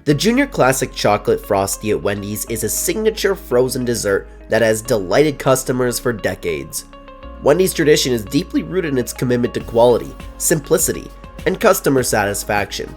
The Junior Classic Chocolate Frosty at Wendy's is a signature frozen dessert that has delighted customers for decades. Wendy's tradition is deeply rooted in its commitment to quality, simplicity, and customer satisfaction.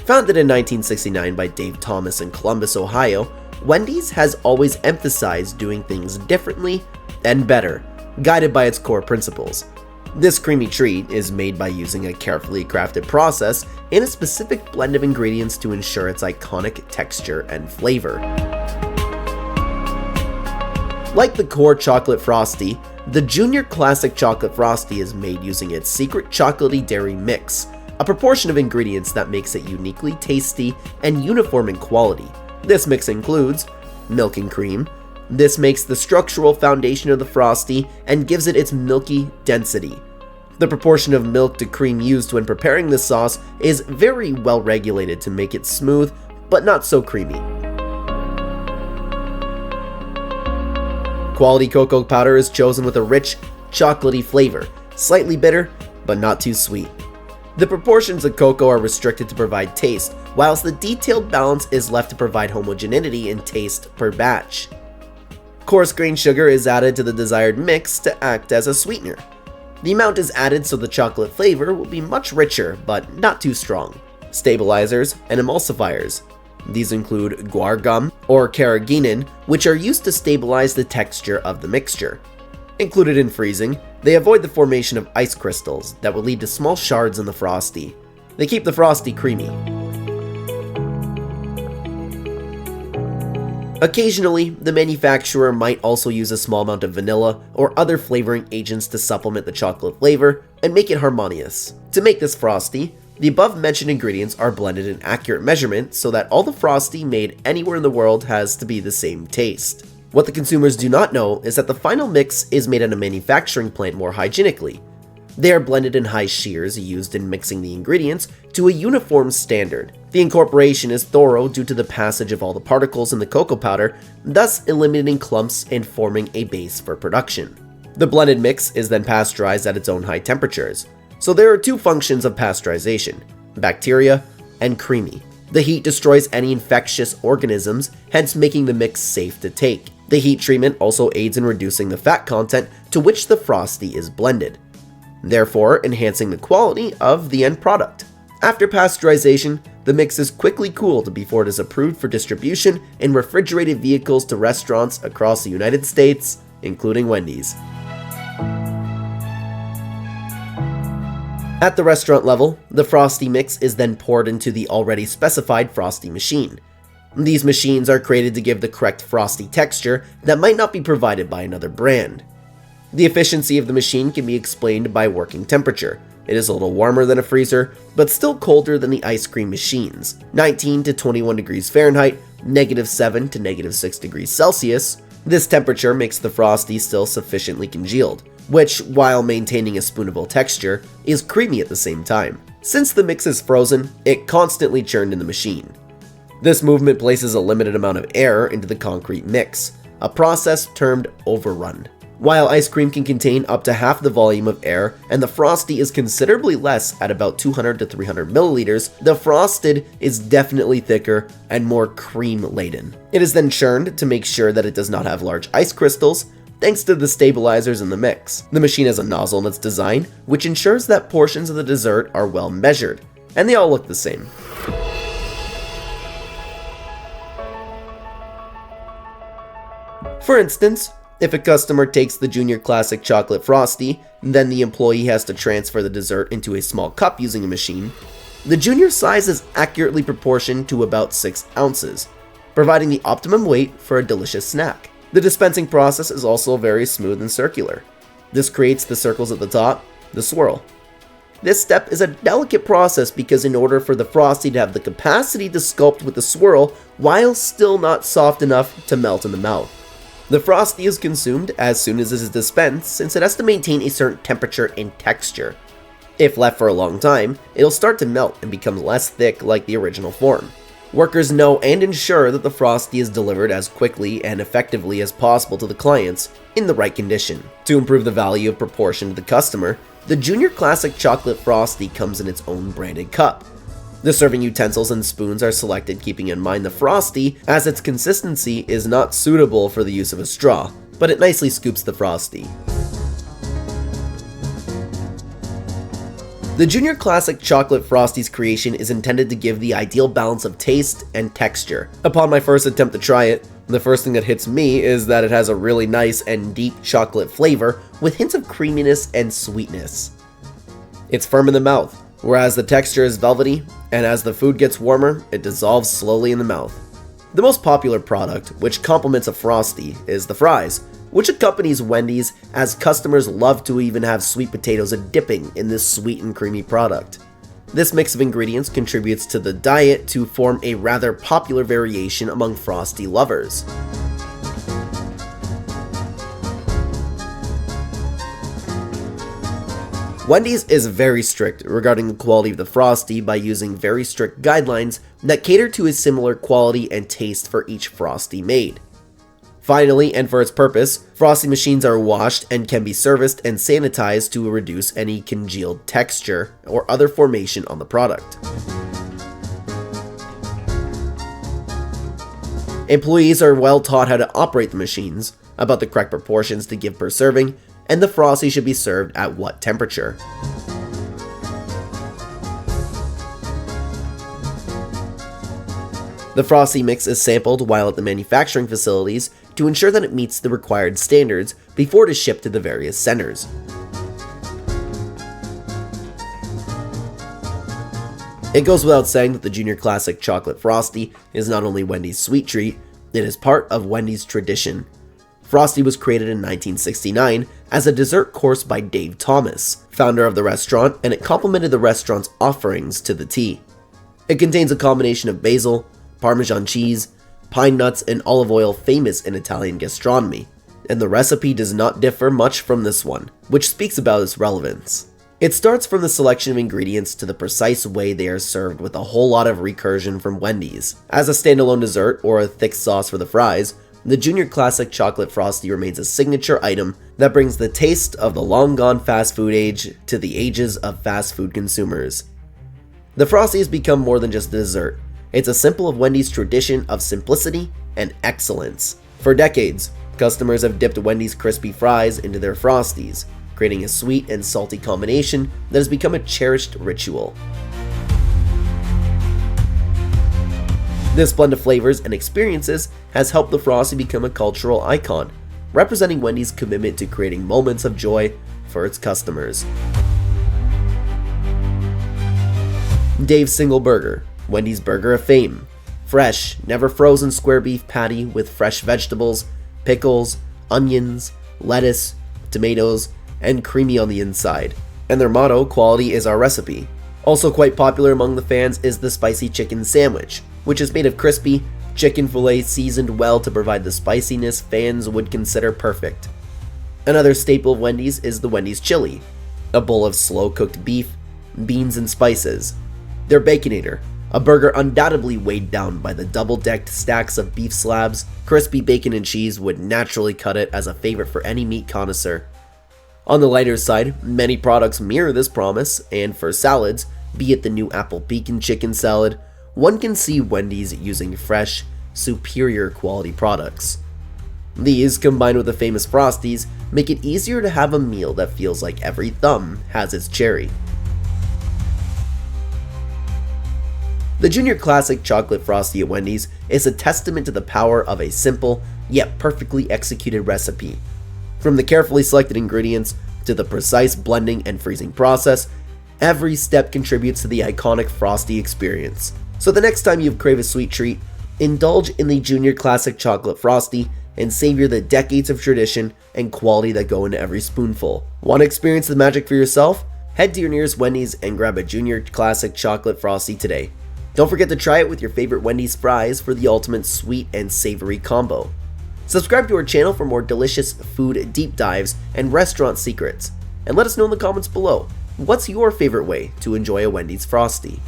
Founded in 1969 by Dave Thomas in Columbus, Ohio, Wendy's has always emphasized doing things differently and better, guided by its core principles. This creamy treat is made by using a carefully crafted process and a specific blend of ingredients to ensure its iconic texture and flavor. Like the core Chocolate Frosty, the Junior Classic Chocolate Frosty is made using its secret chocolatey dairy mix, a proportion of ingredients that makes it uniquely tasty and uniform in quality. This mix includes milk and cream. This makes the structural foundation of the Frosty and gives it its milky density. The proportion of milk to cream used when preparing this sauce is very well regulated to make it smooth but not so creamy. Quality cocoa powder is chosen with a rich, chocolatey flavor, slightly bitter but not too sweet. The proportions of cocoa are restricted to provide taste, whilst the detailed balance is left to provide homogeneity in taste per batch. Coarse grain sugar is added to the desired mix to act as a sweetener. The amount is added so the chocolate flavor will be much richer but not too strong. Stabilizers and emulsifiers. These include guar gum or carrageenan, which are used to stabilize the texture of the mixture. Included in freezing, they avoid the formation of ice crystals that will lead to small shards in the Frosty. They keep the Frosty creamy. Occasionally, the manufacturer might also use a small amount of vanilla or other flavoring agents to supplement the chocolate flavor and make it harmonious. To make this Frosty, the above-mentioned ingredients are blended in accurate measurement so that all the Frosty made anywhere in the world has to be the same taste. What the consumers do not know is that the final mix is made at a manufacturing plant more hygienically. They are blended in high shears used in mixing the ingredients to a uniform standard. The incorporation is thorough due to the passage of all the particles in the cocoa powder, thus eliminating clumps and forming a base for production. The blended mix is then pasteurized at its own high temperatures. So there are two functions of pasteurization: bacteria and creamy. The heat destroys any infectious organisms, hence making the mix safe to take. The heat treatment also aids in reducing the fat content to which the Frosty is blended, therefore enhancing the quality of the end product. After pasteurization, the mix is quickly cooled before it is approved for distribution in refrigerated vehicles to restaurants across the United States, including Wendy's. At the restaurant level, the Frosty mix is then poured into the already specified Frosty machine. These machines are created to give the correct Frosty texture that might not be provided by another brand. The efficiency of the machine can be explained by working temperature. It is a little warmer than a freezer, but still colder than the ice cream machines, 19 to 21 degrees Fahrenheit, -7 to -6 degrees Celsius. This temperature makes the Frosty still sufficiently congealed, which, while maintaining a spoonable texture, is creamy at the same time. Since the mix is frozen, it constantly churned in the machine. This movement places a limited amount of air into the concrete mix, a process termed overrun. While ice cream can contain up to half the volume of air and the Frosty is considerably less at about 200 to 300 milliliters, the Frosted is definitely thicker and more cream-laden. It is then churned to make sure that it does not have large ice crystals, thanks to the stabilizers in the mix. The machine has a nozzle in its design, which ensures that portions of the dessert are well measured, and they all look the same. For instance, if a customer takes the Junior Classic Chocolate Frosty, then the employee has to transfer the dessert into a small cup using a machine. The Junior size is accurately proportioned to about 6 ounces, providing the optimum weight for a delicious snack. The dispensing process is also very smooth and circular. This creates the circles at the top, the swirl. This step is a delicate process because in order for the Frosty to have the capacity to sculpt with the swirl while still not soft enough to melt in the mouth. The Frosty is consumed as soon as it is dispensed since it has to maintain a certain temperature and texture. If left for a long time, it'll start to melt and become less thick like the original form. Workers know and ensure that the Frosty is delivered as quickly and effectively as possible to the clients in the right condition. To improve the value of proportion to the customer, the Junior Classic Chocolate Frosty comes in its own branded cup. The serving utensils and spoons are selected keeping in mind the Frosty, as its consistency is not suitable for the use of a straw, but it nicely scoops the Frosty. The Junior Classic Chocolate Frosty's creation is intended to give the ideal balance of taste and texture. Upon my first attempt to try it, the first thing that hits me is that it has a really nice and deep chocolate flavor with hints of creaminess and sweetness. It's firm in the mouth, whereas the texture is velvety, and as the food gets warmer, it dissolves slowly in the mouth. The most popular product, which complements a Frosty, is the fries, which accompanies Wendy's, as customers love to even have sweet potatoes dipping in this sweet and creamy product. This mix of ingredients contributes to the diet to form a rather popular variation among Frosty lovers. Wendy's is very strict regarding the quality of the Frosty by using very strict guidelines that cater to a similar quality and taste for each Frosty made. Finally, and for its purpose, Frosty machines are washed and can be serviced and sanitized to reduce any congealed texture or other formation on the product. Employees are well taught how to operate the machines, about the correct proportions to give per serving, and the Frosty should be served at what temperature. The Frosty mix is sampled while at the manufacturing facilities to ensure that it meets the required standards before it is shipped to the various centers. It goes without saying that the Junior Classic Chocolate Frosty is not only Wendy's sweet treat, it is part of Wendy's tradition. Frosty was created in 1969 as a dessert course by Dave Thomas, founder of the restaurant, and it complemented the restaurant's offerings to the T. It contains a combination of basil, Parmesan cheese, pine nuts, and olive oil famous in Italian gastronomy, and the recipe does not differ much from this one, which speaks about its relevance. It starts from the selection of ingredients to the precise way they are served with a whole lot of recursion from Wendy's. As a standalone dessert or a thick sauce for the fries, the Junior Classic Chocolate Frosty remains a signature item that brings the taste of the long-gone fast food age to the ages of fast food consumers. The Frosty has become more than just a dessert. It's a symbol of Wendy's tradition of simplicity and excellence. For decades, customers have dipped Wendy's crispy fries into their Frosties, creating a sweet and salty combination that has become a cherished ritual. This blend of flavors and experiences has helped the Frosty become a cultural icon, representing Wendy's commitment to creating moments of joy for its customers. Dave's Single Burger, Wendy's burger of fame. Fresh, never frozen square beef patty with fresh vegetables, pickles, onions, lettuce, tomatoes, and creamy on the inside. And their motto, quality is our recipe. Also quite popular among the fans is the spicy chicken sandwich, which is made of crispy chicken fillet seasoned well to provide the spiciness fans would consider perfect. Another staple of Wendy's is the Wendy's chili, a bowl of slow-cooked beef, beans, and spices. Their Baconator, a burger undoubtedly weighed down by the double-decked stacks of beef slabs, crispy bacon and cheese would naturally cut it as a favorite for any meat connoisseur. On the lighter side, many products mirror this promise, and for salads, be it the new apple pecan chicken salad, one can see Wendy's using fresh, superior quality products. These, combined with the famous Frosties, make it easier to have a meal that feels like every thumb has its cherry. The Junior Classic Chocolate Frosty at Wendy's is a testament to the power of a simple, yet perfectly executed recipe. From the carefully selected ingredients to the precise blending and freezing process, every step contributes to the iconic Frosty experience. So the next time you crave a sweet treat, indulge in the Junior Classic Chocolate Frosty and savor the decades of tradition and quality that go into every spoonful. Want to experience the magic for yourself? Head to your nearest Wendy's and grab a Junior Classic Chocolate Frosty today. Don't forget to try it with your favorite Wendy's fries for the ultimate sweet and savory combo. Subscribe to our channel for more delicious food deep dives and restaurant secrets. And let us know in the comments below, what's your favorite way to enjoy a Wendy's Frosty?